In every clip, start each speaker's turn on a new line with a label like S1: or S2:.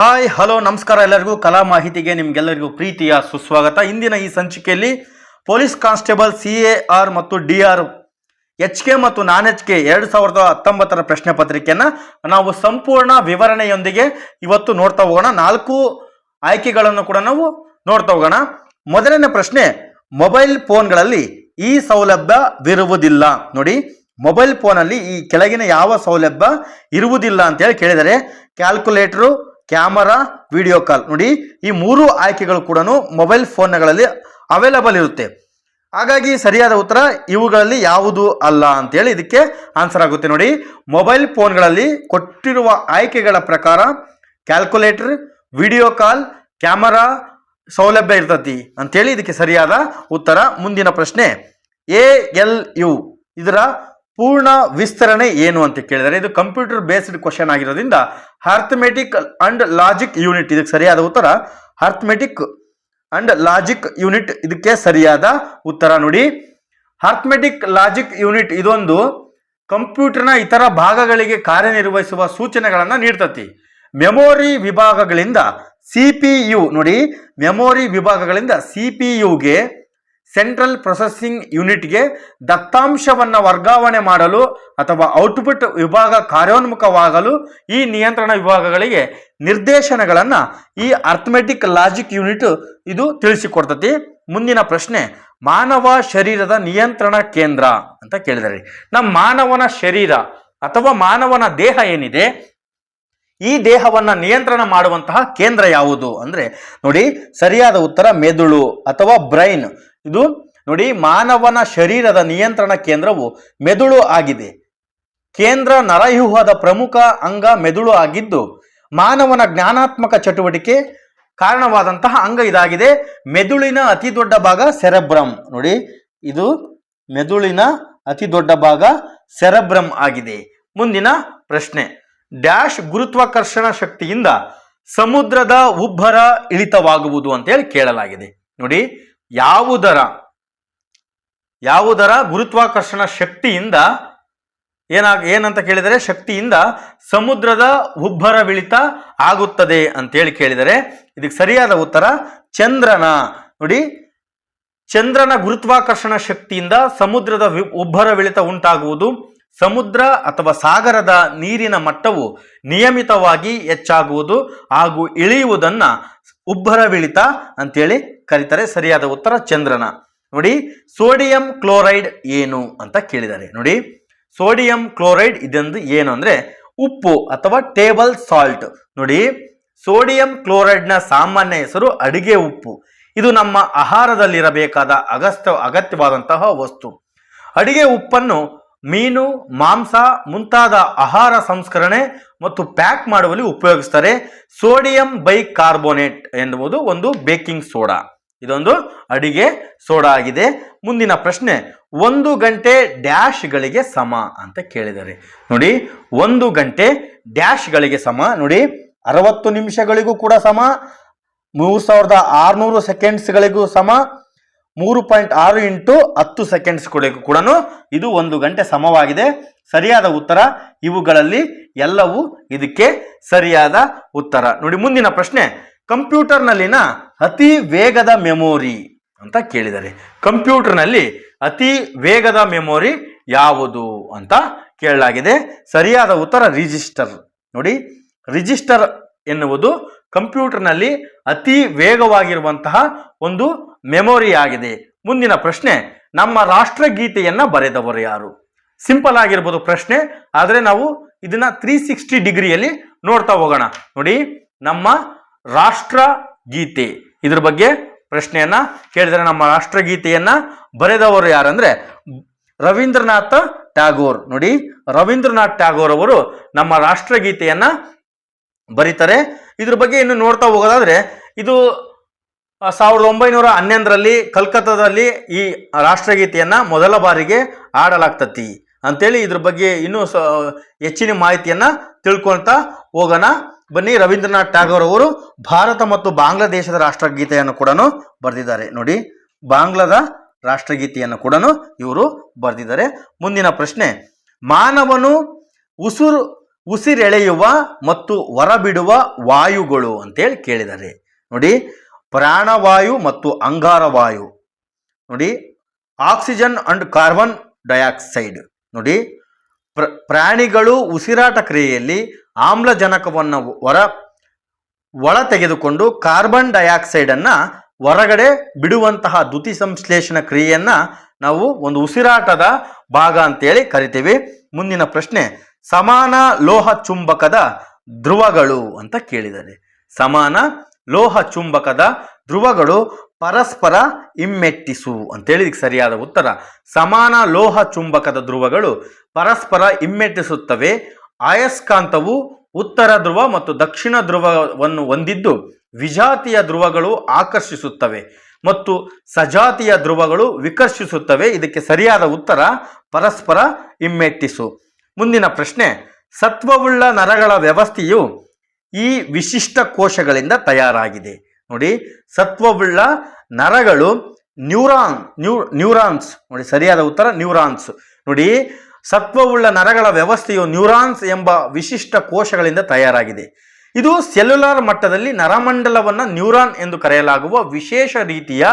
S1: Hi hello ನಮಸ್ಕಾರ ಎಲ್ಲರಿಗೂ ಕಲಾ ಮಾಹಿತಿಗೆ ನಿಮಗೆಲ್ಲರಿಗೂ ಪ್ರೀತಿಯ ಸುಸ್ವಾಗತ. ಇಂದಿನ ಈ ಸಂಚಿಕೆಯಲ್ಲಿ ಪೊಲೀಸ್ ಕಾನ್ಸ್ಟೇಬಲ್ CAR ಮತ್ತು DR HK ಮತ್ತು ನಾನ್ HK 2019 ಪ್ರಶ್ನೆ ಪತ್ರಿಕೆಯನ್ನು ನಾವು ಸಂಪೂರ್ಣ ವಿವರಣೆಯೊಂದಿಗೆ ಇವತ್ತು ನೋಡ್ತಾ ಹೋಗೋಣ. 4 ಆಯ್ಕೆಗಳನ್ನು ಕೂಡ ನಾವು ನೋಡ್ತಾ ಹೋಗೋಣ. ಮೊದಲನೇ ಪ್ರಶ್ನೆ, ಮೊಬೈಲ್ ಫೋನ್ಗಳಲ್ಲಿ ಈ ಸೌಲಭ್ಯವಿರುವುದಿಲ್ಲ. ನೋಡಿ, ಮೊಬೈಲ್ ಫೋನಲ್ಲಿ ಈ ಕೆಳಗಿನ ಯಾವ ಸೌಲಭ್ಯ ಇರುವುದಿಲ್ಲ ಅಂತ ಹೇಳಿ ಕೇಳಿದರೆ ಕ್ಯಾಲ್ಕುಲೇಟರು, ಕ್ಯಾಮರಾ, ವಿಡಿಯೋ ಕಾಲ್. ನೋಡಿ, ಈ 3 ಆಯ್ಕೆಗಳು ಕೂಡ ಮೊಬೈಲ್ ಫೋನ್ಗಳಲ್ಲಿ ಅವೈಲಬಲ್ ಇರುತ್ತೆ. ಹಾಗಾಗಿ ಸರಿಯಾದ ಉತ್ತರ ಇವುಗಳಲ್ಲಿ ಯಾವುದು ಅಲ್ಲ ಅಂತೇಳಿ ಇದಕ್ಕೆ ಆನ್ಸರ್ ಆಗುತ್ತೆ. ನೋಡಿ, ಮೊಬೈಲ್ ಫೋನ್ಗಳಲ್ಲಿ ಕೊಟ್ಟಿರುವ ಆಯ್ಕೆಗಳ ಪ್ರಕಾರ ಕ್ಯಾಲ್ಕುಲೇಟರ್, ವಿಡಿಯೋ ಕಾಲ್, ಕ್ಯಾಮರಾ ಸೌಲಭ್ಯ ಇರ್ತತಿ ಅಂತೇಳಿ ಇದಕ್ಕೆ ಸರಿಯಾದ ಉತ್ತರ. ಮುಂದಿನ ಪ್ರಶ್ನೆ, ALU ಇದರ ಪೂರ್ಣ ವಿಸ್ತರಣೆ ಏನು ಅಂತ ಕೇಳಿದರೆ ಇದು ಕಂಪ್ಯೂಟರ್ ಬೇಸ್ಡ್ ಕ್ವಶನ್ ಆಗಿರೋದ್ರಿಂದ ಅರ್ಥಮೆಟಿಕ್ ಅಂಡ್ ಲಾಜಿಕ್ ಯೂನಿಟ್ ಇದಕ್ಕೆ ಸರಿಯಾದ ಉತ್ತರ. ಅರ್ಥಮೆಟಿಕ್ ಅಂಡ್ ಲಾಜಿಕ್ ಯೂನಿಟ್ ಇದಕ್ಕೆ ಸರಿಯಾದ ಉತ್ತರ. ನೋಡಿ, ಅರ್ಥಮೆಟಿಕ್ ಲಾಜಿಕ್ ಯೂನಿಟ್ ಇದೊಂದು ಕಂಪ್ಯೂಟರ್ನ ಇತರ ಭಾಗಗಳಿಗೆ ಕಾರ್ಯನಿರ್ವಹಿಸುವ ಸೂಚನೆಗಳನ್ನು ನೀಡ್ತತಿ. ಮೆಮೊರಿ ವಿಭಾಗಗಳಿಂದ CPU, ನೋಡಿ, ಮೆಮೊರಿ ವಿಭಾಗಗಳಿಂದ CPUಗೆ, ಸೆಂಟ್ರಲ್ ಪ್ರೊಸೆಸಿಂಗ್ ಯೂನಿಟ್ಗೆ ದತ್ತಾಂಶವನ್ನು ವರ್ಗಾವಣೆ ಮಾಡಲು ಅಥವಾ ಔಟ್ಪುಟ್ ವಿಭಾಗ ಕಾರ್ಯೋನ್ಮುಖವಾಗಲು ಈ ನಿಯಂತ್ರಣ ವಿಭಾಗಗಳಿಗೆ ನಿರ್ದೇಶನಗಳನ್ನು ಈ ಅರ್ಥಮೆಟಿಕ್ ಲಾಜಿಕ್ ಯೂನಿಟ್ ಇದು ತಿಳಿಸಿಕೊಡ್ತತಿ. ಮುಂದಿನ ಪ್ರಶ್ನೆ, ಮಾನವ ಶರೀರದ ನಿಯಂತ್ರಣ ಕೇಂದ್ರ ಅಂತ ಕೇಳಿದರೆ ನಮ್ಮ ಮಾನವನ ಶರೀರ ಅಥವಾ ಮಾನವನ ದೇಹ ಏನಿದೆ, ಈ ದೇಹವನ್ನು ನಿಯಂತ್ರಣ ಮಾಡುವಂತಹ ಕೇಂದ್ರ ಯಾವುದು ಅಂದ್ರೆ ನೋಡಿ, ಸರಿಯಾದ ಉತ್ತರ ಮೆದುಳು ಅಥವಾ ಬ್ರೈನ್. ಇದು ನೋಡಿ, ಮಾನವನ ಶರೀರದ ನಿಯಂತ್ರಣ ಕೇಂದ್ರವು ಮೆದುಳು ಆಗಿದೆ. ಕೇಂದ್ರ ನರವ್ಯೂಹದ ಪ್ರಮುಖ ಅಂಗ ಮೆದುಳು ಆಗಿದ್ದು ಮಾನವನ ಜ್ಞಾನಾತ್ಮಕ ಚಟುವಟಿಕೆ ಕಾರಣವಾದಂತಹ ಅಂಗ ಇದಾಗಿದೆ. ಮೆದುಳಿನ ಅತಿ ದೊಡ್ಡ ಭಾಗ ಸೆರೆಬ್ರಮ್. ನೋಡಿ, ಇದು ಮೆದುಳಿನ ಅತಿ ದೊಡ್ಡ ಭಾಗ ಸೆರೆಬ್ರಮ್ ಆಗಿದೆ. ಮುಂದಿನ ಪ್ರಶ್ನೆ, ಡ್ಯಾಶ್ ಗುರುತ್ವಾಕರ್ಷಣ ಶಕ್ತಿಯಿಂದ ಸಮುದ್ರದ ಉಬ್ಬರ ಇಳಿತವಾಗುವುದು ಅಂತ ಹೇಳಿ ಕೇಳಲಾಗಿದೆ. ನೋಡಿ, ಯಾವುದರ ಗುರುತ್ವಾಕರ್ಷಣ ಶಕ್ತಿಯಿಂದ ಏನಂತ ಕೇಳಿದರೆ ಶಕ್ತಿಯಿಂದ ಸಮುದ್ರದ ಉಬ್ಬರವಿಳಿತ ಆಗುತ್ತದೆ ಅಂತೇಳಿ ಕೇಳಿದರೆ ಇದಕ್ಕೆ ಸರಿಯಾದ ಉತ್ತರ ಚಂದ್ರನ. ನೋಡಿ, ಚಂದ್ರನ ಗುರುತ್ವಾಕರ್ಷಣ ಶಕ್ತಿಯಿಂದ ಸಮುದ್ರದ ಉಬ್ಬರವಿಳಿತ ಉಂಟಾಗುವುದು. ಸಮುದ್ರ ಅಥವಾ ಸಾಗರದ ನೀರಿನ ಮಟ್ಟವು ನಿಯಮಿತವಾಗಿ ಹೆಚ್ಚಾಗುವುದು ಹಾಗೂ ಇಳಿಯುವುದನ್ನ ಉಬ್ಬರವಿಳಿತ ಅಂತೇಳಿ ಕರೀತಾರೆ. ಸರಿಯಾದ ಉತ್ತರ ಚಂದ್ರನ. ನೋಡಿ, ಸೋಡಿಯಂ ಕ್ಲೋರೈಡ್ ಏನು ಅಂತ ಕೇಳಿದ್ದಾರೆ. ನೋಡಿ, ಸೋಡಿಯಂ ಕ್ಲೋರೈಡ್ ಇದೊಂದು ಏನು ಅಂದ್ರೆ ಉಪ್ಪು ಅಥವಾ ಟೇಬಲ್ ಸಾಲ್ಟ್. ನೋಡಿ, ಸೋಡಿಯಂ ಕ್ಲೋರೈಡ್ನ ಸಾಮಾನ್ಯ ಹೆಸರು ಅಡಿಗೆ ಉಪ್ಪು. ಇದು ನಮ್ಮ ಆಹಾರದಲ್ಲಿರಬೇಕಾದ ಅಗತ್ಯವಾದಂತಹ ವಸ್ತು. ಅಡಿಗೆ ಉಪ್ಪನ್ನು ಮೀನು, ಮಾಂಸ ಮುಂತಾದ ಆಹಾರ ಸಂಸ್ಕರಣೆ ಮತ್ತು ಪ್ಯಾಕ್ ಮಾಡುವಲ್ಲಿ ಉಪಯೋಗಿಸ್ತಾರೆ. ಸೋಡಿಯಂ ಬೈಕಾರ್ಬೋನೇಟ್ ಎನ್ನುವುದು ಒಂದು ಬೇಕಿಂಗ್ ಸೋಡಾ. ಇದೊಂದು ಅಡಿಗೆ ಸೋಡಾ ಆಗಿದೆ. ಮುಂದಿನ ಪ್ರಶ್ನೆ, 1 ಗಂಟೆ ಡ್ಯಾಶ್ಗಳಿಗೆ ಸಮ ಅಂತ ಕೇಳಿದ್ದಾರೆ. ನೋಡಿ, 1 ಗಂಟೆ ಡ್ಯಾಶ್ಗಳಿಗೆ ಸಮ. ನೋಡಿ, 60 ನಿಮಿಷಗಳಿಗೂ ಕೂಡ ಸಮ, 3600 ಸೆಕೆಂಡ್ಸ್ಗಳಿಗೂ ಸಮ, 3.6 × 10 ಸೆಕೆಂಡ್ಸ್ಗಳಿಗೂ ಕೂಡ ಇದು 1 ಗಂಟೆ ಸಮವಾಗಿದೆ. ಸರಿಯಾದ ಉತ್ತರ ಇವುಗಳಲ್ಲಿ ಎಲ್ಲವೂ ಇದಕ್ಕೆ ಸರಿಯಾದ ಉತ್ತರ. ನೋಡಿ, ಮುಂದಿನ ಪ್ರಶ್ನೆ, ಕಂಪ್ಯೂಟರ್ನಲ್ಲಿನ ಅತಿ ವೇಗದ ಮೆಮೊರಿ ಅಂತ ಕೇಳಿದರೆ ಕಂಪ್ಯೂಟರ್ನಲ್ಲಿ ಅತಿ ವೇಗದ ಮೆಮೊರಿ ಯಾವುದು ಅಂತ ಕೇಳಲಾಗಿದೆ. ಸರಿಯಾದ ಉತ್ತರ ರಿಜಿಸ್ಟರ್. ನೋಡಿ, ರಿಜಿಸ್ಟರ್ ಎನ್ನುವುದು ಕಂಪ್ಯೂಟರ್ನಲ್ಲಿ ಅತಿ ವೇಗವಾಗಿರುವಂತಹ ಒಂದು ಮೆಮೊರಿ ಆಗಿದೆ. ಮುಂದಿನ ಪ್ರಶ್ನೆ, ನಮ್ಮ ರಾಷ್ಟ್ರಗೀತೆಯನ್ನ ಬರೆದವರು ಯಾರು? ಸಿಂಪಲ್ ಆಗಿರ್ಬೋದು ಪ್ರಶ್ನೆ, ಆದರೆ ನಾವು ಇದನ್ನ 360 ಡಿಗ್ರಿಯಲ್ಲಿ ನೋಡ್ತಾ ಹೋಗೋಣ. ನೋಡಿ, ನಮ್ಮ ರಾಷ್ಟ್ರಗೀತೆ ಇದ್ರ ಬಗ್ಗೆ ಪ್ರಶ್ನೆಯನ್ನ ಕೇಳಿದರೆ ನಮ್ಮ ರಾಷ್ಟ್ರಗೀತೆಯನ್ನ ಬರೆದವರು ಯಾರಂದ್ರೆ ರವೀಂದ್ರನಾಥ ಟ್ಯಾಗೋರ್. ನೋಡಿ, ರವೀಂದ್ರನಾಥ್ ಟ್ಯಾಗೋರ್ ಅವರು ನಮ್ಮ ರಾಷ್ಟ್ರಗೀತೆಯನ್ನ ಬರೀತಾರೆ. ಇದ್ರ ಬಗ್ಗೆ ಇನ್ನು ನೋಡ್ತಾ ಹೋಗೋದಾದ್ರೆ ಇದು 1911ರಲ್ಲಿ ಕಲ್ಕತ್ತಾದಲ್ಲಿ ಈ ರಾಷ್ಟ್ರಗೀತೆಯನ್ನ ಮೊದಲ ಬಾರಿಗೆ ಆಡಲಾಗ್ತತಿ ಅಂತೇಳಿ ಇದ್ರ ಬಗ್ಗೆ ಇನ್ನೂ ಹೆಚ್ಚಿನ ಮಾಹಿತಿಯನ್ನ ತಿಳ್ಕೊಳ್ತಾ ಹೋಗೋಣ ಬನ್ನಿ. ರವೀಂದ್ರನಾಥ್ ಟ್ಯಾಗೋರ್ ಅವರು ಭಾರತ ಮತ್ತು ಬಾಂಗ್ಲಾದೇಶದ ರಾಷ್ಟ್ರಗೀತೆಯನ್ನು ಕೂಡ ಬರೆದಿದ್ದಾರೆ. ನೋಡಿ, ಬಾಂಗ್ಲಾದ ರಾಷ್ಟ್ರಗೀತೆಯನ್ನು ಕೂಡ ಇವರು ಬರೆದಿದ್ದಾರೆ. ಮುಂದಿನ ಪ್ರಶ್ನೆ, ಮಾನವನು ಉಸಿರೆಳೆಯುವ ಮತ್ತು ಹೊರಬಿಡುವ ವಾಯುಗಳು ಅಂತೇಳಿ ಕೇಳಿದ್ದಾರೆ. ನೋಡಿ, ಪ್ರಾಣವಾಯು ಮತ್ತು ಅಂಗಾರವಾಯು. ನೋಡಿ, ಆಕ್ಸಿಜನ್ ಅಂಡ್ ಕಾರ್ಬನ್ ಡೈಆಕ್ಸೈಡ್. ನೋಡಿ, ಪ್ರಾಣಿಗಳು ಉಸಿರಾಟ ಕ್ರಿಯೆಯಲ್ಲಿ ಆಮ್ಲಜನಕವನ್ನು ಒಳ ತೆಗೆದುಕೊಂಡು ಕಾರ್ಬನ್ ಡೈಆಕ್ಸೈಡ್ ಅನ್ನ ಹೊರಗಡೆ ಬಿಡುವಂತಹ ದ್ಯುತಿ ಸಂಶ್ಲೇಷಣ ಕ್ರಿಯೆಯನ್ನ ನಾವು ಒಂದು ಉಸಿರಾಟದ ಭಾಗ ಅಂತೇಳಿ ಕರಿತೀವಿ. ಮುಂದಿನ ಪ್ರಶ್ನೆ, ಸಮಾನ ಲೋಹ ಚುಂಬಕದ ಧ್ರುವಗಳು ಅಂತ ಕೇಳಿದ್ದಾರೆ. ಸಮಾನ ಲೋಹ ಚುಂಬಕದ ಧ್ರುವಗಳು ಪರಸ್ಪರ ಹಿಮ್ಮೆಟ್ಟಿಸು ಅಂತೇಳಿ ಇದಕ್ಕೆ ಸರಿಯಾದ ಉತ್ತರ. ಸಮಾನ ಲೋಹ ಚುಂಬಕದ ಧ್ರುವಗಳು ಪರಸ್ಪರ ಹಿಮ್ಮೆಟ್ಟಿಸುತ್ತವೆ. ಅಯಸ್ಕಾಂತವು ಉತ್ತರ ಧ್ರುವ ಮತ್ತು ದಕ್ಷಿಣ ಧ್ರುವವನ್ನು ಹೊಂದಿದ್ದು ವಿಜಾತಿಯ ಧ್ರುವಗಳು ಆಕರ್ಷಿಸುತ್ತವೆ ಮತ್ತು ಸಜಾತಿಯ ಧ್ರುವಗಳು ವಿಕರ್ಷಿಸುತ್ತವೆ. ಇದಕ್ಕೆ ಸರಿಯಾದ ಉತ್ತರ ಪರಸ್ಪರ ಹಿಮ್ಮೆಟ್ಟಿಸು. ಮುಂದಿನ ಪ್ರಶ್ನೆ, ಸತ್ವವುಳ್ಳ ನರಗಳ ವ್ಯವಸ್ಥೆಯು ಈ ವಿಶಿಷ್ಟ ಕೋಶಗಳಿಂದ ತಯಾರಾಗಿದೆ. ನೋಡಿ, ಸತ್ವವುಳ್ಳ ನರಗಳು ನ್ಯೂರಾನ್ಸ್. ನೋಡಿ, ಸರಿಯಾದ ಉತ್ತರ ನ್ಯೂರಾನ್ಸ್. ನೋಡಿ, ಸತ್ವವುಳ್ಳ ನರಗಳ ವ್ಯವಸ್ಥೆಯು ನ್ಯೂರಾನ್ಸ್ ಎಂಬ ವಿಶಿಷ್ಟ ಕೋಶಗಳಿಂದ ತಯಾರಾಗಿದೆ. ಇದು ಸೆಲ್ಯುಲಾರ್ ಮಟ್ಟದಲ್ಲಿ ನರಮಂಡಲವನ್ನು ನ್ಯೂರಾನ್ ಎಂದು ಕರೆಯಲಾಗುವ ವಿಶೇಷ ರೀತಿಯ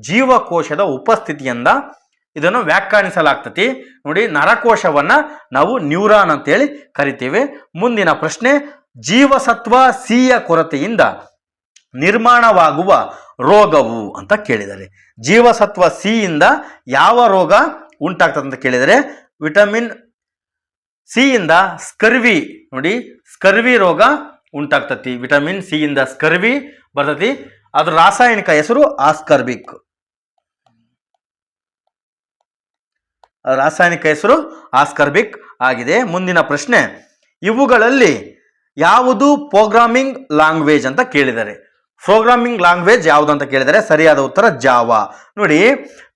S1: ಜೀವಕೋಶದ ಉಪಸ್ಥಿತಿಯಿಂದ ಇದನ್ನು ವ್ಯಾಖ್ಯಾನಿಸಲಾಗ್ತತಿ. ನೋಡಿ, ನರಕೋಶವನ್ನ ನಾವು ನ್ಯೂರಾನ್ ಅಂತೇಳಿ ಕರಿತೇವೆ. ಮುಂದಿನ ಪ್ರಶ್ನೆ, ಜೀವಸತ್ವ ಸಿಯ ಕೊರತೆಯಿಂದ ನಿರ್ಮಾಣವಾಗುವ ರೋಗವು ಅಂತ ಕೇಳಿದರೆ. ಜೀವಸತ್ವ ಸಿ ಇಂದ ಯಾವ ರೋಗ ಉಂಟಾಗ್ತದೆ ಅಂತ ಕೇಳಿದರೆ, ವಿಟಮಿನ್ ಸಿ ಇಂದ ಸ್ಕರ್ವಿ. ನೋಡಿ, ಸ್ಕರ್ವಿ ರೋಗ ಉಂಟಾಗ್ತತಿ. ವಿಟಮಿನ್ ಸಿ ಇಂದ ಸ್ಕರ್ವಿ ಬರ್ತತಿ. ಅದ್ರ ರಾಸಾಯನಿಕ ಹೆಸರು ಆಸ್ಕರ್ಬಿಕ್. ರಾಸಾಯನಿಕ ಹೆಸರು ಆಸ್ಕರ್ಬಿಕ್ ಆಗಿದೆ. ಮುಂದಿನ ಪ್ರಶ್ನೆ, ಇವುಗಳಲ್ಲಿ ಯಾವುದು ಪ್ರೋಗ್ರಾಮಿಂಗ್ ಲ್ಯಾಂಗ್ವೇಜ್ ಅಂತ ಕೇಳಿದರೆ. ಪ್ರೋಗ್ರಾಮಿಂಗ್ ಲ್ಯಾಂಗ್ವೇಜ್ ಯಾವುದು ಅಂತ ಕೇಳಿದರೆ ಸರಿಯಾದ ಉತ್ತರ ಜಾವಾ. ನೋಡಿ,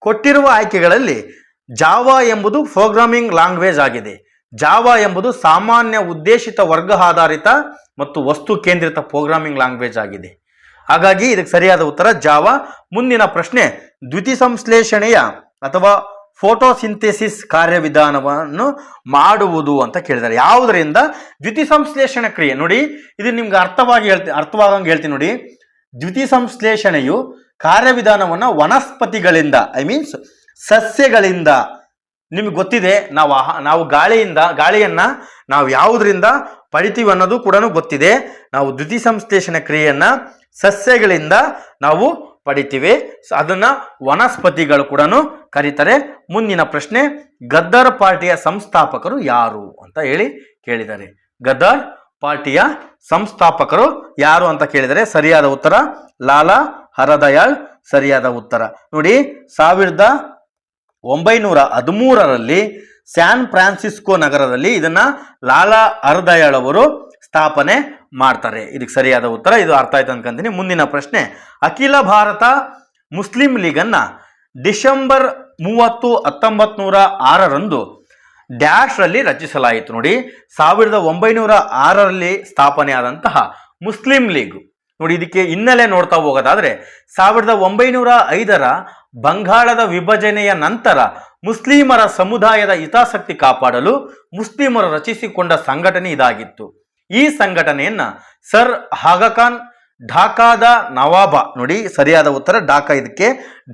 S1: ಕೊಟ್ಟಿರುವ ಆಯ್ಕೆಗಳಲ್ಲಿ ಜಾವಾ ಎಂಬುದು ಪ್ರೋಗ್ರಾಮಿಂಗ್ ಲ್ಯಾಂಗ್ವೇಜ್ ಆಗಿದೆ. ಜಾವಾ ಎಂಬುದು ಸಾಮಾನ್ಯ ಉದ್ದೇಶಿತ ವರ್ಗ ಆಧಾರಿತ ಮತ್ತು ವಸ್ತು ಕೇಂದ್ರಿತ ಪ್ರೋಗ್ರಾಮಿಂಗ್ ಲ್ಯಾಂಗ್ವೇಜ್ ಆಗಿದೆ. ಹಾಗಾಗಿ ಇದಕ್ಕೆ ಸರಿಯಾದ ಉತ್ತರ ಜಾವಾ. ಮುಂದಿನ ಪ್ರಶ್ನೆ, ದ್ಯುತಿ ಸಂಶ್ಲೇಷಣೆಯ ಅಥವಾ ಫೋಟೋಸಿಂಥೆಸಿಸ್ ಕಾರ್ಯವಿಧಾನವನ್ನು ಮಾಡುವುದು ಅಂತ ಕೇಳಿದ್ದಾರೆ. ಯಾವುದರಿಂದ ದ್ಯುತಿ ಸಂಶ್ಲೇಷಣ ಕ್ರಿಯೆ? ನೋಡಿ, ಇದು ನಿಮ್ಗೆ ಅರ್ಥವಾಗಂಗೆ ಹೇಳ್ತೀನಿ. ನೋಡಿ, ದ್ಯುತಿ ಸಂಶ್ಲೇಷಣೆಯು ಕಾರ್ಯವಿಧಾನವನ್ನು ವನಸ್ಪತಿಗಳಿಂದ, ಮೀನ್ಸ್ ಸಸ್ಯಗಳಿಂದ, ನಿಮ್ಗೆ ಗೊತ್ತಿದೆ, ನಾವು ಗಾಳಿಯನ್ನ ನಾವು ಯಾವುದರಿಂದ ಪಡಿತೀವಿ ಅನ್ನೋದು ಕೂಡ ಗೊತ್ತಿದೆ. ನಾವು ದ್ಯುತಿ ಸಂಶ್ಲೇಷಣ ಕ್ರಿಯೆಯನ್ನ ಸಸ್ಯಗಳಿಂದ ನಾವು ಪಡಿತೀವಿ. ಅದನ್ನ ವನಸ್ಪತಿಗಳು ಕೂಡ ಕರೀತಾರೆ. ಮುಂದಿನ ಪ್ರಶ್ನೆ, ಗದ್ದರ್ ಪಾರ್ಟಿಯ ಸಂಸ್ಥಾಪಕರು ಯಾರು ಅಂತ ಹೇಳಿ ಕೇಳಿದ್ದಾರೆ. ಗದ್ದರ್ ಪಾರ್ಟಿಯ ಸಂಸ್ಥಾಪಕರು ಯಾರು ಅಂತ ಕೇಳಿದರೆ ಸರಿಯಾದ ಉತ್ತರ ಲಾಲಾ ಹರದಯಾಳ್ ಸರಿಯಾದ ಉತ್ತರ. ನೋಡಿ, 1913ರಲ್ಲಿ ಸ್ಯಾನ್ ಫ್ರಾನ್ಸಿಸ್ಕೋ ನಗರದಲ್ಲಿ ಇದನ್ನ ಲಾಲಾ ಹರದಯಾಳ್ ಅವರು ಸ್ಥಾಪನೆ ಮಾಡ್ತಾರೆ. ಇದಕ್ಕೆ ಸರಿಯಾದ ಉತ್ತರ. ಇದು ಅರ್ಥ ಆಯ್ತು ಅನ್ಕೊಂತೀನಿ. ಮುಂದಿನ ಪ್ರಶ್ನೆ, ಅಖಿಲ ಭಾರತ ಮುಸ್ಲಿಂ ಲೀಗನ್ನ ಡಿಸೆಂಬರ್ 30, 1906ರಂದು ಡ್ಯಾಶ್ ರಲ್ಲಿ ರಚಿಸಲಾಯಿತು. ನೋಡಿ, 1906ರಲ್ಲಿ ಸ್ಥಾಪನೆ ಆದಂತಹ ಮುಸ್ಲಿಂ ಲೀಗ್. ನೋಡಿ, ಇದಕ್ಕೆ ಹಿನ್ನೆಲೆ ನೋಡ್ತಾ ಹೋಗೋದಾದ್ರೆ 1905ರ ಬಂಗಾಳದ ವಿಭಜನೆಯ ನಂತರ ಮುಸ್ಲಿಮರ ಸಮುದಾಯದ ಹಿತಾಸಕ್ತಿ ಕಾಪಾಡಲು ಮುಸ್ಲಿಮರು ರಚಿಸಿಕೊಂಡ ಸಂಘಟನೆ ಇದಾಗಿತ್ತು. ಈ ಸಂಘಟನೆಯನ್ನ ಸರ್ ಆಗಾ ಢಾಕಾದ ನವಾಬ, ನೋಡಿ ಸರಿಯಾದ ಉತ್ತರ ಢಾಕಾ. ಇದಕ್ಕೆ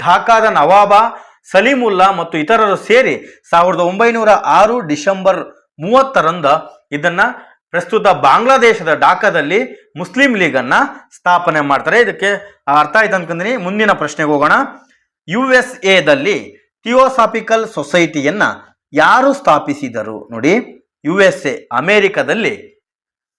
S1: ಢಾಕಾದ ನವಾಬ ಸಲೀಮುಲ್ಲಾ ಮತ್ತು ಇತರರು ಸೇರಿ 1906 ಡಿಸೆಂಬರ್ 30ರಂದು ಇದನ್ನ ಪ್ರಸ್ತುತ ಬಾಂಗ್ಲಾದೇಶದ ಢಾಕಾದಲ್ಲಿ ಮುಸ್ಲಿಂ ಲೀಗ್ ಅನ್ನ ಸ್ಥಾಪನೆ ಮಾಡ್ತಾರೆ. ಇದಕ್ಕೆ ಅರ್ಥ ಆಯ್ತು ಅನ್ಕೊಂತೀನಿ. ಮುಂದಿನ ಪ್ರಶ್ನೆಗೆ ಹೋಗೋಣ. USA ಥಿಯೋಸಾಫಿಕಲ್ ಸೊಸೈಟಿಯನ್ನ ಯಾರು ಸ್ಥಾಪಿಸಿದರು? ನೋಡಿ, USA ಅಮೆರಿಕದಲ್ಲಿ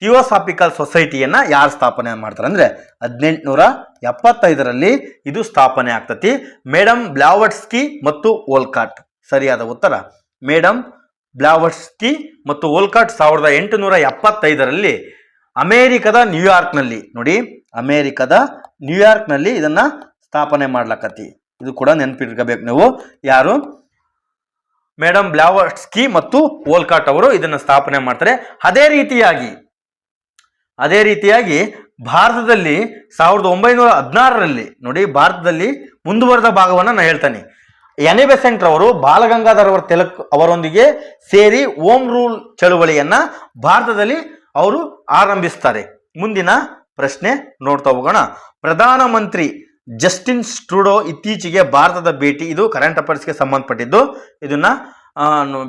S1: ಥಿಯೋಸಾಫಿಕಲ್ ಸೊಸೈಟಿಯನ್ನ ಯಾರು ಸ್ಥಾಪನೆ ಮಾಡ್ತಾರೆ ಅಂದ್ರೆ 1875ರಲ್ಲಿ ಇದು ಸ್ಥಾಪನೆ ಆಗ್ತತಿ. ಮೇಡಮ್ ಬ್ಲಾವಟ್ಸ್ಕಿ ಮತ್ತು ವೋಲ್ಕಾಟ್ ಸರಿಯಾದ ಉತ್ತರ. ಮೇಡಮ್ ಬ್ಲಾವಟ್ಸ್ಕಿ ಮತ್ತು ವೋಲ್ಕಾಟ್ 1875ರಲ್ಲಿ ಅಮೆರಿಕದ ನ್ಯೂಯಾರ್ಕ್ನಲ್ಲಿ, ನೋಡಿ ಅಮೆರಿಕದ ನ್ಯೂಯಾರ್ಕ್ನಲ್ಲಿ ಇದನ್ನ ಸ್ಥಾಪನೆ ಮಾಡ್ಲಕತಿ. ಇದು ಕೂಡ ನೆನಪಿಟ್ಕೋಬೇಕು ನೀವು. ಯಾರು? ಮೇಡಮ್ ಬ್ಲಾವಟ್ಸ್ಕಿ ಮತ್ತು ವೋಲ್ಕಾಟ್ ಅವರು ಇದನ್ನು ಸ್ಥಾಪನೆ ಮಾಡ್ತಾರೆ. ಅದೇ ರೀತಿಯಾಗಿ ಭಾರತದಲ್ಲಿ 1916ರಲ್ಲಿ ನೋಡಿ, ಭಾರತದಲ್ಲಿ ಮುಂದುವರೆದ ಭಾಗವನ್ನು ನಾನು ಹೇಳ್ತಾನೆ. ಎನಿ ಬೆಸೆಂಟ್ ರವರು ಬಾಲಗಂಗಾಧರ್ ತಿಲಕ್ ಅವರೊಂದಿಗೆ ಸೇರಿ ಹೋಮ್ ರೂಲ್ ಚಳುವಳಿಯನ್ನ ಭಾರತದಲ್ಲಿ ಅವರು ಆರಂಭಿಸ್ತಾರೆ. ಮುಂದಿನ ಪ್ರಶ್ನೆ ನೋಡ್ತಾ ಹೋಗೋಣ. ಪ್ರಧಾನಮಂತ್ರಿ ಜಸ್ಟಿನ್ ಟ್ರೂಡೋ ಇತ್ತೀಚೆಗೆ ಭಾರತದ ಭೇಟಿ. ಇದು ಕರೆಂಟ್ ಅಫೇರ್ಸ್ಗೆ ಸಂಬಂಧಪಟ್ಟಿದ್ದು. ಇದನ್ನ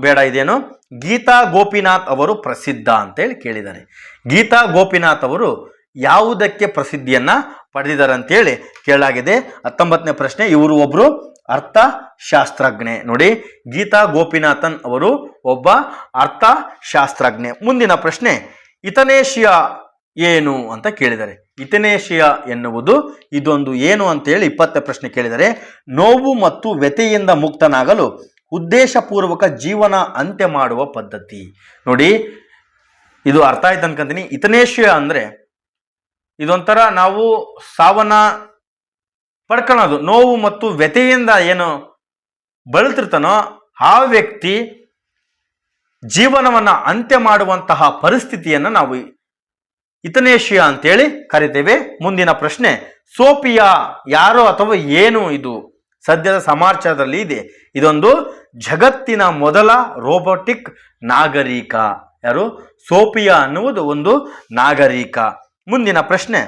S1: ಬೇಡ. ಇದೇನು ಗೀತಾ ಗೋಪಿನಾಥ್ ಅವರು ಪ್ರಸಿದ್ಧ ಅಂತೇಳಿ ಕೇಳಿದ್ದಾರೆ. ಗೀತಾ ಗೋಪಿನಾಥ್ ಅವರು ಯಾವುದಕ್ಕೆ ಪ್ರಸಿದ್ಧಿಯನ್ನ ಪಡೆದಿದ್ದಾರೆ ಅಂತೇಳಿ ಕೇಳಲಾಗಿದೆ. 19ನೇ ಪ್ರಶ್ನೆ. ಇವರು ಒಬ್ರು ಅರ್ಥಶಾಸ್ತ್ರಜ್ಞೆ. ನೋಡಿ, ಗೀತಾ ಗೋಪಿನಾಥನ್ ಅವರು ಒಬ್ಬ ಅರ್ಥಶಾಸ್ತ್ರಜ್ಞೆ. ಮುಂದಿನ ಪ್ರಶ್ನೆ, ಇಥನೇಷಿಯಾ ಏನು ಅಂತ ಕೇಳಿದ್ದಾರೆ. ಇಥನೇಷಿಯಾ ಎನ್ನುವುದು ಇದೊಂದು ಏನು ಅಂತೇಳಿ 20ನೇ ಪ್ರಶ್ನೆ ಕೇಳಿದರೆ, ನೋವು ಮತ್ತು ವ್ಯಥೆಯಿಂದ ಮುಕ್ತನಾಗಲು ಉದ್ದೇಶಪೂರ್ವಕ ಜೀವನ ಅಂತ್ಯ ಮಾಡುವ ಪದ್ಧತಿ. ನೋಡಿ, ಇದು ಅರ್ಥ ಆಯ್ತು ಅನ್ಕೊಂತೀನಿ. ಇಥನೇಷಿಯಾ ಅಂದ್ರೆ ಇದೊಂಥರ ನಾವು ಸಾವನ್ನ ಪಡ್ಕೊಳ್ಳೋದು, ನೋವು ಮತ್ತು ವ್ಯಥೆಯಿಂದ ಏನು ಬಳಲ್ತಿರ್ತಾನೋ ಆ ವ್ಯಕ್ತಿ ಜೀವನವನ್ನ ಅಂತ್ಯ ಮಾಡುವಂತಹ ಪರಿಸ್ಥಿತಿಯನ್ನು ನಾವು ಇಥನೇಷಿಯಾ ಅಂತೇಳಿ ಕರಿತೇವೆ. ಮುಂದಿನ ಪ್ರಶ್ನೆ, ಸೋಫಿಯಾ ಯಾರು ಅಥವಾ ಏನು? ಇದು ಸದ್ಯದ ಸಮಾಚಾರದಲ್ಲಿ ಇದೆ. ಇದೊಂದು ಜಗತ್ತಿನ ಮೊದಲ ರೋಬೋಟಿಕ್ ನಾಗರಿಕ. ಯಾರು? ಸೋಫಿಯಾ ಅನ್ನುವುದು ಒಂದು ನಾಗರಿಕ. ಮುಂದಿನ ಪ್ರಶ್ನೆ,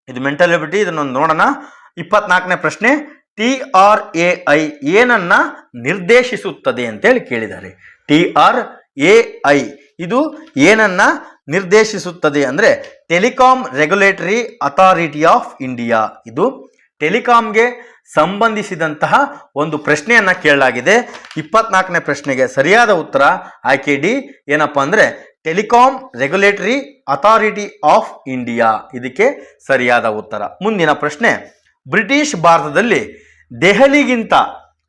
S1: ಇದು ಮೆಂಟಲ್ ಎಬಿಲಿಟಿ. ಇದನ್ನೊಂದು ನೋಡೋಣ. 24ನೇ ಪ್ರಶ್ನೆ, TRAI ಏನನ್ನ ನಿರ್ದೇಶಿಸುತ್ತದೆ ಅಂತೇಳಿ ಕೇಳಿದ್ದಾರೆ. TRAI ಇದು ಏನನ್ನ ನಿರ್ದೇಶಿಸುತ್ತದೆ ಅಂದ್ರೆ telecom regulatory authority of India. ಇದು ಟೆಲಿಕಾಂಗೆ ಸಂಬಂಧಿಸಿದಂತಹ ಒಂದು ಪ್ರಶ್ನೆಯನ್ನ ಕೇಳಲಾಗಿದೆ. 24ನೇ ಪ್ರಶ್ನೆಗೆ ಸರಿಯಾದ ಉತ್ತರ ಆಯ್ಕೆ ಡಿ. ಏನಪ್ಪಾ ಅಂದ್ರೆ telecom regulatory authority of India. ಇದಕ್ಕೆ ಸರಿಯಾದ ಉತ್ತರ. ಮುಂದಿನ ಪ್ರಶ್ನೆ, ಬ್ರಿಟಿಷ್ ಭಾರತದಲ್ಲಿ ದೆಹಲಿಗಿಂತ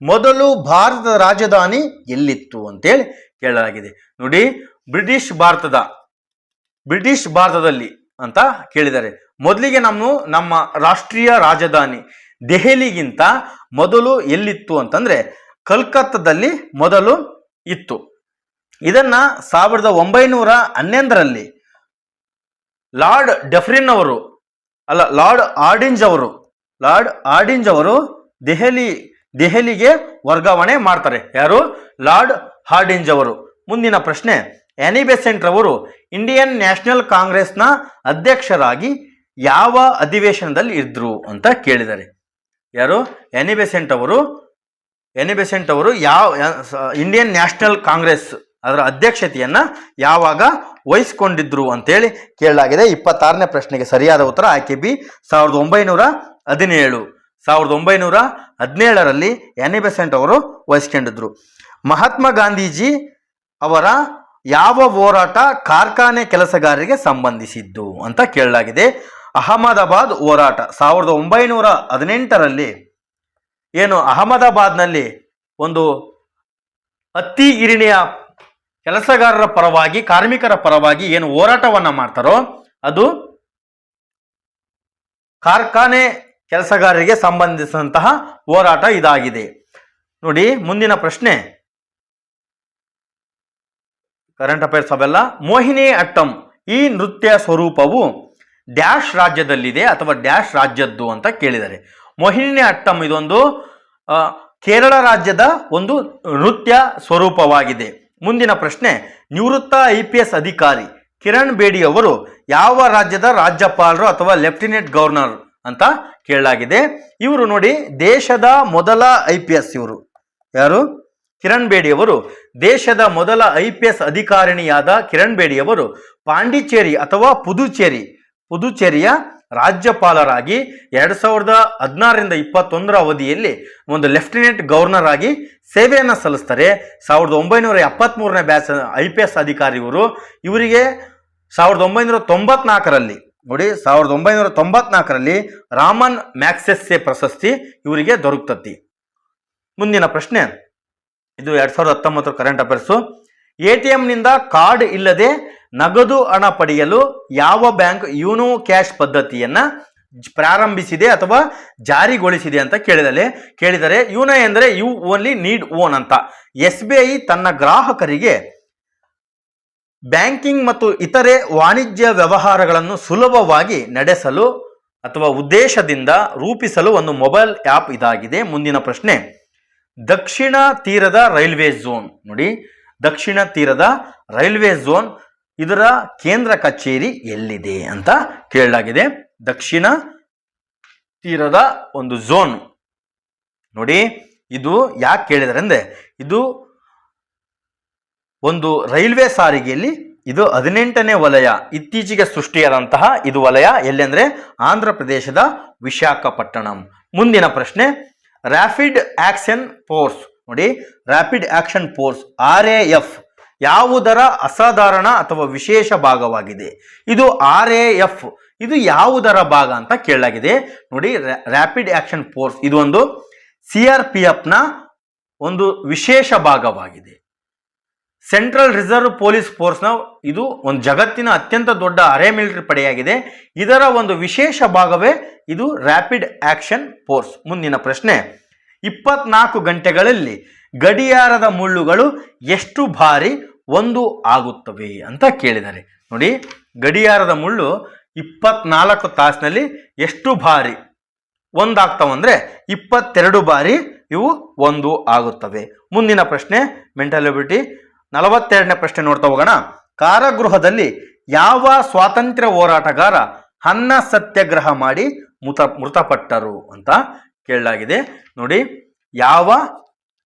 S1: ಮೊದಲು ಭಾರತದ ರಾಜಧಾನಿ ಎಲ್ಲಿತ್ತು ಅಂತೇಳಿ ಕೇಳಲಾಗಿದೆ. ನೋಡಿ, ಬ್ರಿಟಿಷ್ ಭಾರತದಲ್ಲಿ ಅಂತ ಕೇಳಿದ್ದಾರೆ. ಮೊದಲಿಗೆ ನಮ್ಮ ರಾಷ್ಟ್ರೀಯ ರಾಜಧಾನಿ ದೆಹಲಿಗಿಂತ ಮೊದಲು ಎಲ್ಲಿತ್ತು ಅಂತಂದ್ರೆ ಕಲ್ಕತ್ತಾದಲ್ಲಿ ಮೊದಲು ಇತ್ತು. ಇದನ್ನ 1911ರಲ್ಲಿ ಲಾರ್ಡ್ ಆರ್ಡಿಂಜ್ ಅವರು ದೆಹಲಿಗೆ ವರ್ಗಾವಣೆ ಮಾಡ್ತಾರೆ. ಯಾರು? ಲಾರ್ಡ್ ಹಾರ್ಡಿಂಜ್ ಅವರು. ಮುಂದಿನ ಪ್ರಶ್ನೆ, ಎನಿ ಬೆಸೆಂಟ್ ರವರು ಇಂಡಿಯನ್ ನ್ಯಾಷನಲ್ ಕಾಂಗ್ರೆಸ್ನ ಅಧ್ಯಕ್ಷರಾಗಿ ಯಾವ ಅಧಿವೇಶನದಲ್ಲಿ ಇದ್ರು ಅಂತ ಕೇಳಿದ್ದಾರೆ. ಯಾರು? ಎನಿ ಬೆಸೆಂಟ್ ಅವರು ಯಾವ ಇಂಡಿಯನ್ ನ್ಯಾಷನಲ್ ಕಾಂಗ್ರೆಸ್ ಅದರ ಅಧ್ಯಕ್ಷತೆಯನ್ನ ಯಾವಾಗ ವಹಿಸಿಕೊಂಡಿದ್ರು ಅಂತೇಳಿ ಕೇಳಲಾಗಿದೆ. 26ನೇ ಪ್ರಶ್ನೆಗೆ ಸರಿಯಾದ ಉತ್ತರ ಆಯ್ಕೆ ಬಿ. 1917. 1917ರಲ್ಲಿ ಎನಿ ಬೆಸೆಂಟ್ ಅವರು ವಹಿಸ್ಕೊಂಡಿದ್ರು. ಮಹಾತ್ಮ ಗಾಂಧೀಜಿ ಅವರ ಯಾವ ಹೋರಾಟ ಕಾರ್ಖಾನೆ ಕೆಲಸಗಾರರಿಗೆ ಸಂಬಂಧಿಸಿದ್ದು ಅಂತ ಕೇಳಲಾಗಿದೆ. ಅಹಮದಾಬಾದ್ ಹೋರಾಟ. 1918ರಲ್ಲಿ ಏನು ಅಹಮದಾಬಾದ್ನಲ್ಲಿ ಒಂದು ಹತ್ತಿ ಗಿರಣಿಯ ಕೆಲಸಗಾರರ ಪರವಾಗಿ, ಕಾರ್ಮಿಕರ ಪರವಾಗಿ ಏನು ಹೋರಾಟವನ್ನ ಮಾಡ್ತಾರೋ ಅದು ಕಾರ್ಖಾನೆ ಕೆಲಸಗಾರರಿಗೆ ಸಂಬಂಧಿಸಿದಂತಹ ಹೋರಾಟ ಇದಾಗಿದೆ. ನೋಡಿ, ಮುಂದಿನ ಪ್ರಶ್ನೆ ಕರೆಂಟ್ ಅಫೇರ್ಸ್ ಅವೆಲ್ಲ. ಮೋಹಿನಿ ಅಟ್ಟಂ ಈ ನೃತ್ಯ ಸ್ವರೂಪವು ಡ್ಯಾಶ್ ರಾಜ್ಯದಲ್ಲಿದೆ ಅಥವಾ ಡ್ಯಾಶ್ ರಾಜ್ಯದ್ದು ಅಂತ ಕೇಳಿದ್ದಾರೆ. ಮೋಹಿನಿ ಅಟ್ಟಂ ಇದೊಂದು ಕೇರಳ ರಾಜ್ಯದ ಒಂದು ನೃತ್ಯ ಸ್ವರೂಪವಾಗಿದೆ. ಮುಂದಿನ ಪ್ರಶ್ನೆ, ನಿವೃತ್ತ IPS ಅಧಿಕಾರಿ ಕಿರಣ್ ಬೇಡಿ ಅವರು ಯಾವ ರಾಜ್ಯದ ರಾಜ್ಯಪಾಲರು ಅಥವಾ ಲೆಫ್ಟಿನೆಂಟ್ ಗವರ್ನರ್ ಅಂತ ಕೇಳಲಾಗಿದೆ. ಇವರು ನೋಡಿ ದೇಶದ ಮೊದಲ IPS. ಇವರು ಯಾರು? ಕಿರಣ್ ಬೇಡಿ ಅವರು ದೇಶದ ಮೊದಲ IPS ಅಧಿಕಾರಿಣಿಯಾದ ಕಿರಣ್ ಬೇಡಿ ಅವರು ಪಾಂಡಿಚೇರಿ ಅಥವಾ ಪುದುಚೇರಿಯ ರಾಜ್ಯಪಾಲರಾಗಿ 2016ರಿಂದ 21 ಅವಧಿಯಲ್ಲಿ ಒಂದು ಲೆಫ್ಟಿನೆಂಟ್ ಗವರ್ನರ್ ಆಗಿ ಸೇವೆಯನ್ನು ಸಲ್ಲಿಸ್ತಾರೆ. 1973ನೇ ಬ್ಯಾಚ್ IPS ಅಧಿಕಾರಿ ಇವರು. ಇವರಿಗೆ 1994ರಲ್ಲಿ ನೋಡಿ 1994ರಲ್ಲಿ ರಾಮನ್ ಮ್ಯಾಗ್ಸೆಸ್ಸೆ ಪ್ರಶಸ್ತಿ ಇವರಿಗೆ ದೊರಕುತ್ತದೆ. ಮುಂದಿನ ಪ್ರಶ್ನೆ, ಇದು 2019 ಕರೆಂಟ್ ಅಫೇರ್ಸು. ATMನಿಂದ ಕಾರ್ಡ್ ಇಲ್ಲದೆ ನಗದು ಹಣ ಪಡೆಯಲು ಯಾವ ಬ್ಯಾಂಕ್ ಯೂನೋ ಕ್ಯಾಶ್ ಪದ್ಧತಿಯನ್ನ ಪ್ರಾರಂಭಿಸಿದೆ ಅಥವಾ ಜಾರಿಗೊಳಿಸಿದೆ ಅಂತ ಕೇಳಿದರೆ ಯೂನೋ ಎಂದರೆ ಯು ಓನ್ಲಿ ನೀಡ್ ಓನ್ ಅಂತ. SBI ತನ್ನ ಗ್ರಾಹಕರಿಗೆ ಬ್ಯಾಂಕಿಂಗ್ ಮತ್ತು ಇತರೆ ವಾಣಿಜ್ಯ ವ್ಯವಹಾರಗಳನ್ನು ಸುಲಭವಾಗಿ ನಡೆಸಲು ಅಥವಾ ಉದ್ದೇಶದಿಂದ ರೂಪಿಸಲು ಒಂದು ಮೊಬೈಲ್ ಆ್ಯಪ್ ಇದಾಗಿದೆ. ಮುಂದಿನ ಪ್ರಶ್ನೆ, ದಕ್ಷಿಣ ತೀರದ ರೈಲ್ವೆ ಝೋನ್. ನೋಡಿ, ದಕ್ಷಿಣ ತೀರದ ರೈಲ್ವೆ ಝೋನ್, ಇದರ ಕೇಂದ್ರ ಕಚೇರಿ ಎಲ್ಲಿದೆ ಅಂತ ಕೇಳಲಾಗಿದೆ. ದಕ್ಷಿಣ ತೀರದ ಒಂದು ಝೋನ್. ನೋಡಿ, ಇದು ಯಾಕೆ ಕೇಳಿದರೆ ಅಂದ್ರೆ, ಇದು ಒಂದು ರೈಲ್ವೆ ಸಾರಿಗೆಯಲ್ಲಿ ಇದು 18ನೇ ವಲಯ, ಇತ್ತೀಚೆಗೆ ಸೃಷ್ಟಿಯಾದಂತಹ ಇದು ವಲಯ. ಎಲ್ಲೆಂದ್ರೆ ಆಂಧ್ರ ಪ್ರದೇಶದ ವಿಶಾಖಪಟ್ಟಣಂ. ಮುಂದಿನ ಪ್ರಶ್ನೆ, ರ್ಯಾಪಿಡ್ ಆಕ್ಷನ್ ಫೋರ್ಸ್. ನೋಡಿ, ರ್ಯಾಪಿಡ್ ಆಕ್ಷನ್ ಫೋರ್ಸ್ RAF ಯಾವುದರ ಅಸಾಧಾರಣ ಅಥವಾ ವಿಶೇಷ ಭಾಗವಾಗಿದೆ? ಇದು RAF ಇದು ಯಾವುದರ ಭಾಗ ಅಂತ ಕೇಳಲಾಗಿದೆ. ನೋಡಿ, ರ್ಯಾಪಿಡ್ ಆಕ್ಷನ್ ಫೋರ್ಸ್ ಇದು ಒಂದು CRPFನ ಒಂದು ವಿಶೇಷ ಭಾಗವಾಗಿದೆ. ಸೆಂಟ್ರಲ್ ರಿಸರ್ವ್ ಪೊಲೀಸ್ ಫೋರ್ಸ್ನ ಇದು ಒಂದು ಜಗತ್ತಿನ ಅತ್ಯಂತ ದೊಡ್ಡ ಅರೆ ಮಿಲಿಟರಿ ಪಡೆಯಾಗಿದೆ. ಇದರ ಒಂದು ವಿಶೇಷ ಭಾಗವೇ ಇದು ರ್ಯಾಪಿಡ್ ಆಕ್ಷನ್ ಫೋರ್ಸ್. ಮುಂದಿನ ಪ್ರಶ್ನೆ, 24 ಗಂಟೆಗಳಲ್ಲಿ ಗಡಿಯಾರದ ಮುಳ್ಳುಗಳು ಎಷ್ಟು ಬಾರಿ ಒಂದು ಆಗುತ್ತವೆ ಅಂತ ಕೇಳಿದ್ದಾರೆ. ನೋಡಿ, ಗಡಿಯಾರದ ಮುಳ್ಳು 24 ತಾಸಿನಲ್ಲಿ ಎಷ್ಟು ಬಾರಿ ಒಂದಾಗ್ತಾವಂದ್ರೆ 22 ಬಾರಿ ಇವು ಒಂದು ಆಗುತ್ತವೆ. ಮುಂದಿನ ಪ್ರಶ್ನೆ, ಮೆಂಟಲ್ ಎಬಿಲಿಟಿ 42ನೇ ಪ್ರಶ್ನೆ ನೋಡ್ತಾ ಹೋಗೋಣ. ಕಾರಾಗೃಹದಲ್ಲಿ ಯಾವ ಸ್ವಾತಂತ್ರ್ಯ ಹೋರಾಟಗಾರ ಅನ್ನ ಸತ್ಯಾಗ್ರಹ ಮಾಡಿ ಮೃತಪಟ್ಟರು ಅಂತ ಕೇಳಲಾಗಿದೆ. ನೋಡಿ, ಯಾವ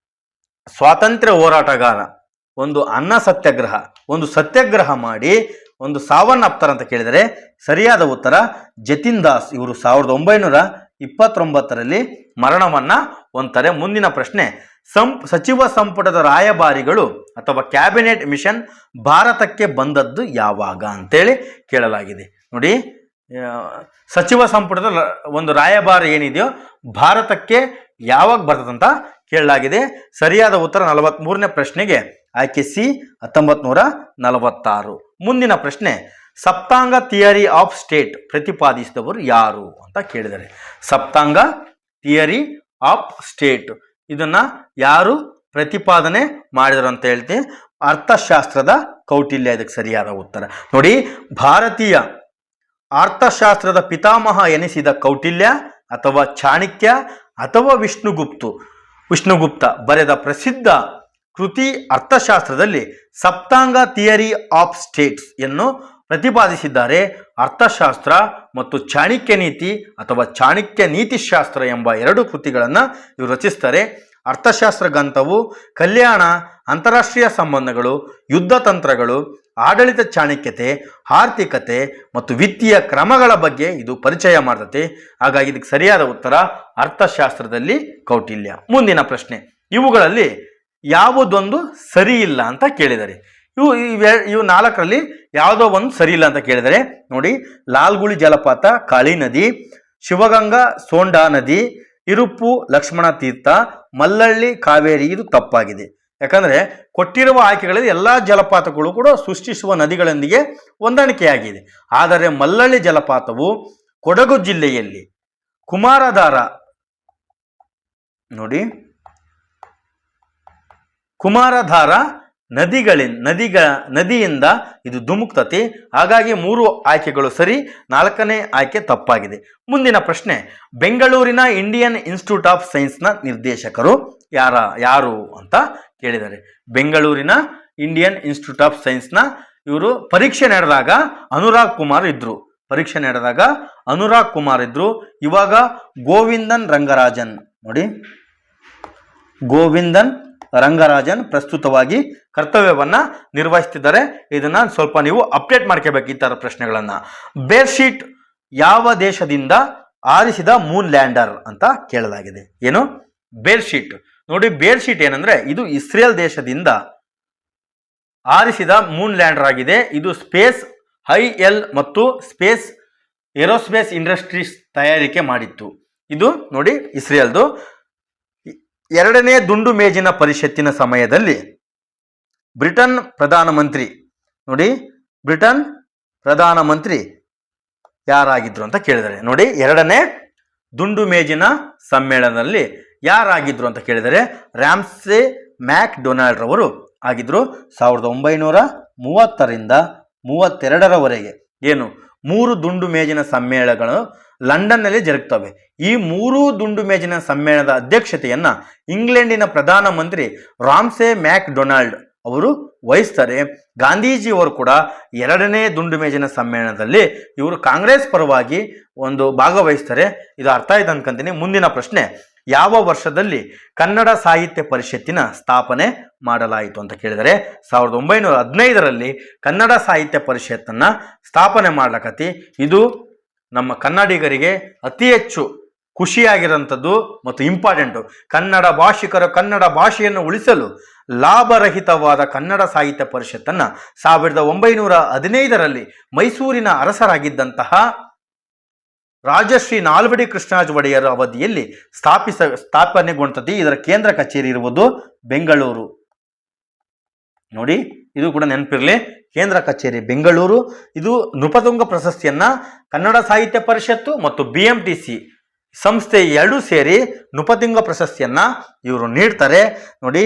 S1: ಸ್ವಾತಂತ್ರ್ಯ ಹೋರಾಟಗಾರ ಒಂದು ಅನ್ನ ಸತ್ಯಾಗ್ರಹ ಒಂದು ಸತ್ಯಾಗ್ರಹ ಮಾಡಿ ಒಂದು ಸಾವನ್ನಪ್ತಾರೆ ಅಂತ ಕೇಳಿದರೆ ಸರಿಯಾದ ಉತ್ತರ ಜತಿನ್ ದಾಸ್. ಇವರು 1929ರಲ್ಲಿ ಮರಣವನ್ನ ಹೊಂತಾರೆ. ಮುಂದಿನ ಪ್ರಶ್ನೆ, ಸಚಿವ ಸಂಪುಟದ ರಾಯಭಾರಿಗಳು ಅಥವಾ ಕ್ಯಾಬಿನೆಟ್ ಮಿಷನ್ ಭಾರತಕ್ಕೆ ಬಂದದ್ದು ಯಾವಾಗ ಅಂತೇಳಿ ಕೇಳಲಾಗಿದೆ. ನೋಡಿ, ಸಚಿವ ಸಂಪುಟದ ಒಂದು ರಾಯಭಾರಿ ಏನಿದೆಯೋ ಭಾರತಕ್ಕೆ ಯಾವಾಗ ಬರ್ತದಂತ ಕೇಳಲಾಗಿದೆ. ಸರಿಯಾದ ಉತ್ತರ 43ನೇ ಪ್ರಶ್ನೆಗೆ ಆಯ್ಕೆ ಸಿ 1946. ಮುಂದಿನ ಪ್ರಶ್ನೆ, ಸಪ್ತಾಂಗ ಥಿಯರಿ ಆಫ್ ಸ್ಟೇಟ್ ಪ್ರತಿಪಾದಿಸಿದವರು ಯಾರು ಅಂತ ಕೇಳಿದ್ದಾರೆ. ಸಪ್ತಾಂಗ ಥಿಯರಿ ಆಫ್ ಸ್ಟೇಟ್ ಇದನ್ನ ಯಾರು ಪ್ರತಿಪಾದನೆ ಮಾಡಿದರು ಅಂತ ಹೇಳ್ತೀವಿ. ಅರ್ಥಶಾಸ್ತ್ರದ ಕೌಟಿಲ್ಯ ಇದಕ್ಕೆ ಸರಿಯಾದ ಉತ್ತರ. ನೋಡಿ, ಭಾರತೀಯ ಅರ್ಥಶಾಸ್ತ್ರದ ಪಿತಾಮಹ ಎನಿಸಿದ ಕೌಟಿಲ್ಯ ಅಥವಾ ಚಾಣಕ್ಯ ಅಥವಾ ವಿಷ್ಣುಗುಪ್ತ ಬರೆದ ಪ್ರಸಿದ್ಧ ಕೃತಿ ಅರ್ಥಶಾಸ್ತ್ರದಲ್ಲಿ ಸಪ್ತಾಂಗ ಥಿಯರಿ ಆಫ್ ಸ್ಟೇಟ್ಸ್ ಯನ್ನು ಪ್ರತಿಪಾದಿಸಿದ್ದಾರೆ. ಅರ್ಥಶಾಸ್ತ್ರ ಮತ್ತು ಚಾಣಕ್ಯ ನೀತಿ ಅಥವಾ ಚಾಣಕ್ಯ ನೀತಿಶಾಸ್ತ್ರ ಎಂಬ 2 ಕೃತಿಗಳನ್ನು ಇವರು ರಚಿಸ್ತಾರೆ. ಅರ್ಥಶಾಸ್ತ್ರ ಗ್ರಂಥವು ಕಲ್ಯಾಣ, ಅಂತಾರಾಷ್ಟ್ರೀಯ ಸಂಬಂಧಗಳು, ಯುದ್ಧ ತಂತ್ರಗಳು, ಆಡಳಿತ ಚಾಣಕ್ಯತೆ, ಆರ್ಥಿಕತೆ ಮತ್ತು ವಿತ್ತೀಯ ಕ್ರಮಗಳ ಬಗ್ಗೆ ಇದು ಪರಿಚಯ ಮಾಡ್ತದೆ. ಹಾಗಾಗಿ ಇದಕ್ಕೆ ಸರಿಯಾದ ಉತ್ತರ ಅರ್ಥಶಾಸ್ತ್ರದಲ್ಲಿ ಕೌಟಿಲ್ಯ. ಮುಂದಿನ ಪ್ರಶ್ನೆ, ಇವುಗಳಲ್ಲಿ ಯಾವುದೊಂದು ಸರಿ ಇಲ್ಲ ಅಂತ ಕೇಳಿದ್ದಾರೆ. ಇವು 4ರಲ್ಲಿ ಯಾವುದೋ ಒಂದು ಸರಿ ಇಲ್ಲ ಅಂತ ಕೇಳಿದರೆ ನೋಡಿ, ಲಾಲ್ಗುಳಿ ಜಲಪಾತ, ಕಾಳಿ ನದಿ, ಶಿವಗಂಗಾ ಸೋಂಡಾ ನದಿ, ಇರುಪ್ಪು ಲಕ್ಷ್ಮಣ ತೀರ್ಥ, ಮಲ್ಲಳ್ಳಿ ಕಾವೇರಿ ಇದು ತಪ್ಪಾಗಿದೆ. ಯಾಕಂದ್ರೆ ಕೊಟ್ಟಿರುವ ಆಯ್ಕೆಗಳಲ್ಲಿ ಎಲ್ಲಾ ಜಲಪಾತಗಳು ಕೂಡ ಸೃಷ್ಟಿಸುವ ನದಿಗಳೊಂದಿಗೆ ಹೊಂದಾಣಿಕೆಯಾಗಿದೆ. ಆದರೆ ಮಲ್ಲಳ್ಳಿ ಜಲಪಾತವು ಕೊಡಗು ಜಿಲ್ಲೆಯಲ್ಲಿ ಕುಮಾರಧಾರ ನೋಡಿ ಕುಮಾರಧಾರ ನದಿಯಿಂದ ಇದು ಧುಮುಕ್ತತಿ. ಹಾಗಾಗಿ 3 ಆಯ್ಕೆಗಳು ಸರಿ, 4ನೇ ಆಯ್ಕೆ ತಪ್ಪಾಗಿದೆ. ಮುಂದಿನ ಪ್ರಶ್ನೆ, ಬೆಂಗಳೂರಿನ ಇಂಡಿಯನ್ ಇನ್ಸ್ಟಿಟ್ಯೂಟ್ ಆಫ್ ಸೈನ್ಸ್ನ ನಿರ್ದೇಶಕರು ಯಾರು ಅಂತ ಕೇಳಿದ್ದಾರೆ. ಬೆಂಗಳೂರಿನ ಇಂಡಿಯನ್ ಇನ್ಸ್ಟಿಟ್ಯೂಟ್ ಆಫ್ ಸೈನ್ಸ್ನ ಇವರು ಪರೀಕ್ಷೆ ನಡೆದಾಗ ಅನುರಾಗ್ ಕುಮಾರ್ ಇದ್ರು. ಇವಾಗ ಗೋವಿಂದನ್ ರಂಗರಾಜನ್ ಪ್ರಸ್ತುತವಾಗಿ ಕರ್ತವ್ಯವನ್ನ ನಿರ್ವಹಿಸುತ್ತಿದ್ದಾರೆ. ಇದನ್ನ ಸ್ವಲ್ಪ ನೀವು ಅಪ್ಡೇಟ್ ಮಾಡ್ಕೋಬೇಕು ಈ ತರ ಪ್ರಶ್ನೆಗಳನ್ನ. ಬೇರ್ಶೀಟ್ ಯಾವ ದೇಶದಿಂದ ಆರಿಸಿದ ಮೂನ್ ಲ್ಯಾಂಡರ್ ಅಂತ ಕೇಳಲಾಗಿದೆ. ಏನು ಬೇರ್ಶೀಟ್? ನೋಡಿ, ಬೇರ್ಶೀಟ್ ಏನಂದ್ರೆ ಇದು ಇಸ್ರೇಲ್ ದೇಶದಿಂದ ಆರಿಸಿದ ಮೂನ್ ಲ್ಯಾಂಡರ್ ಆಗಿದೆ. ಇದು ಸ್ಪೇಸ್ IL ಮತ್ತು ಸ್ಪೇಸ್ ಏರೋಸ್ಪೇಸ್ ಇಂಡಸ್ಟ್ರೀಸ್ ತಯಾರಿಕೆ ಮಾಡಿತ್ತು. ಇದು ನೋಡಿ ಇಸ್ರೇಲ್ದು. 2ನೇ ದುಂಡು ಮೇಜಿನ ಪರಿಷತ್ತಿನ ಸಮಯದಲ್ಲಿ ಬ್ರಿಟನ್ ಪ್ರಧಾನಮಂತ್ರಿ ಯಾರಾಗಿದ್ರು ಅಂತ ಕೇಳಿದರೆ ನೋಡಿ, 2ನೇ ದುಂಡು ಮೇಜಿನ ಸಮ್ಮೇಳನದಲ್ಲಿ ಯಾರಾಗಿದ್ರು ಅಂತ ಕೇಳಿದರೆ ರ್ಯಾಮ್ಸೆ ಮ್ಯಾಕ್ ಡೊನಾಲ್ಡ್ ರವರು ಆಗಿದ್ರು. 1930ರಿಂದ 32ರವರೆಗೆ ಏನು 3 ದುಂಡು ಮೇಜಿನ ಸಮ್ಮೇಳನಗಳು ಲಂಡನ್ನಲ್ಲಿ ಜರುಗುತ್ತವೆ. ಈ ಮೂರೂ ದುಂಡು ಮೇಜಿನ ಸಮ್ಮೇಳನದ ಅಧ್ಯಕ್ಷತೆಯನ್ನ ಇಂಗ್ಲೆಂಡಿನ ಪ್ರಧಾನಮಂತ್ರಿ ರಾಮ್ಸೆ ಮ್ಯಾಕ್ ಡೊನಾಲ್ಡ್ ಅವರು ವಹಿಸ್ತಾರೆ. ಗಾಂಧೀಜಿಯವರು ಕೂಡ 2ನೇ ದುಂಡು ಮೇಜಿನ ಸಮ್ಮೇಳನದಲ್ಲಿ ಇವರು ಕಾಂಗ್ರೆಸ್ ಪರವಾಗಿ ಒಂದು ಭಾಗವಹಿಸ್ತಾರೆ. ಇದು ಅರ್ಥ ಆಯ್ತು ಅನ್ಕೊಂತೀನಿ. ಮುಂದಿನ ಪ್ರಶ್ನೆ, ಯಾವ ವರ್ಷದಲ್ಲಿ ಕನ್ನಡ ಸಾಹಿತ್ಯ ಪರಿಷತ್ತಿನ ಸ್ಥಾಪನೆ ಮಾಡಲಾಯಿತು ಅಂತ ಕೇಳಿದರೆ 1915ರಲ್ಲಿ ಕನ್ನಡ ಸಾಹಿತ್ಯ ಪರಿಷತ್ತನ್ನ ಸ್ಥಾಪನೆ ಮಾಡ್ಲಕತಿ. ಇದು ನಮ್ಮ ಕನ್ನಡಿಗರಿಗೆ ಅತಿ ಹೆಚ್ಚು ಖುಷಿಯಾಗಿರೋಂಥದ್ದು ಮತ್ತು ಇಂಪಾರ್ಟೆಂಟು. ಕನ್ನಡ ಭಾಷಿಕರು ಕನ್ನಡ ಭಾಷೆಯನ್ನು ಉಳಿಸಲು ಲಾಭರಹಿತವಾದ ಕನ್ನಡ ಸಾಹಿತ್ಯ ಪರಿಷತ್ತನ್ನು 1915ರಲ್ಲಿ ಮೈಸೂರಿನ ಅರಸರಾಗಿದ್ದಂತಹ ರಾಜಶ್ರೀ ನಾಲ್ವಡಿ ಕೃಷ್ಣರಾಜ ಒಡೆಯರ್ ಅವಧಿಯಲ್ಲಿ ಸ್ಥಾಪನೆಗೊಂಡದ್ದು. ಇದರ ಕೇಂದ್ರ ಕಚೇರಿ ಇರುವುದು ಬೆಂಗಳೂರು. ನೋಡಿ, ಇದು ಕೂಡ ನೆನಪಿರಲಿ, ಕೇಂದ್ರ ಕಚೇರಿ ಬೆಂಗಳೂರು. ಇದು ನೃಪತುಂಗ ಪ್ರಶಸ್ತಿಯನ್ನ ಕನ್ನಡ ಸಾಹಿತ್ಯ ಪರಿಷತ್ತು ಮತ್ತು BMTC ಸಂಸ್ಥೆ ಎರಡೂ ಸೇರಿ ನೃಪತುಂಗ ಪ್ರಶಸ್ತಿಯನ್ನ ಇವರು ನೀಡ್ತಾರೆ. ನೋಡಿ,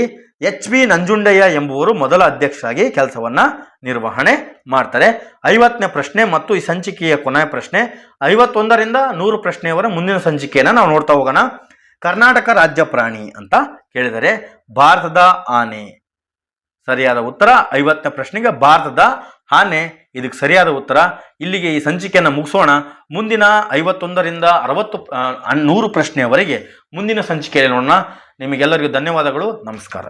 S1: HB ನಂಜುಂಡಯ್ಯ ಎಂಬುವರು ಮೊದಲ ಅಧ್ಯಕ್ಷರಾಗಿ ಕೆಲಸವನ್ನ ನಿರ್ವಹಣೆ ಮಾಡ್ತಾರೆ. 50ನೇ ಪ್ರಶ್ನೆ ಮತ್ತು ಈ ಸಂಚಿಕೆಯ ಕೊನೆಯ ಪ್ರಶ್ನೆ. 51ರಿಂದ 100 ಪ್ರಶ್ನೆಯವರ ಮುಂದಿನ ಸಂಚಿಕೆಯನ್ನು ನಾವು ನೋಡ್ತಾ ಹೋಗೋಣ. ಕರ್ನಾಟಕ ರಾಜ್ಯ ಪ್ರಾಣಿ ಅಂತ ಕೇಳಿದರೆ ಭಾರತದ ಆನೆ. ಸರಿಯಾದ ಉತ್ತರ 50ನೇ ಪ್ರಶ್ನೆಗೆ ಭಾರತದ ಆನೆ ಇದಕ್ಕೆ ಸರಿಯಾದ ಉತ್ತರ. ಇಲ್ಲಿಗೆ ಈ ಸಂಚಿಕೆಯನ್ನು ಮುಗಿಸೋಣ. ಮುಂದಿನ 51ರಿಂದ 100 ಪ್ರಶ್ನೆಯವರೆಗೆ ಮುಂದಿನ ಸಂಚಿಕೆಯಲ್ಲಿ ನೋಡೋಣ. ನಿಮಗೆಲ್ಲರಿಗೂ ಧನ್ಯವಾದಗಳು. ನಮಸ್ಕಾರ.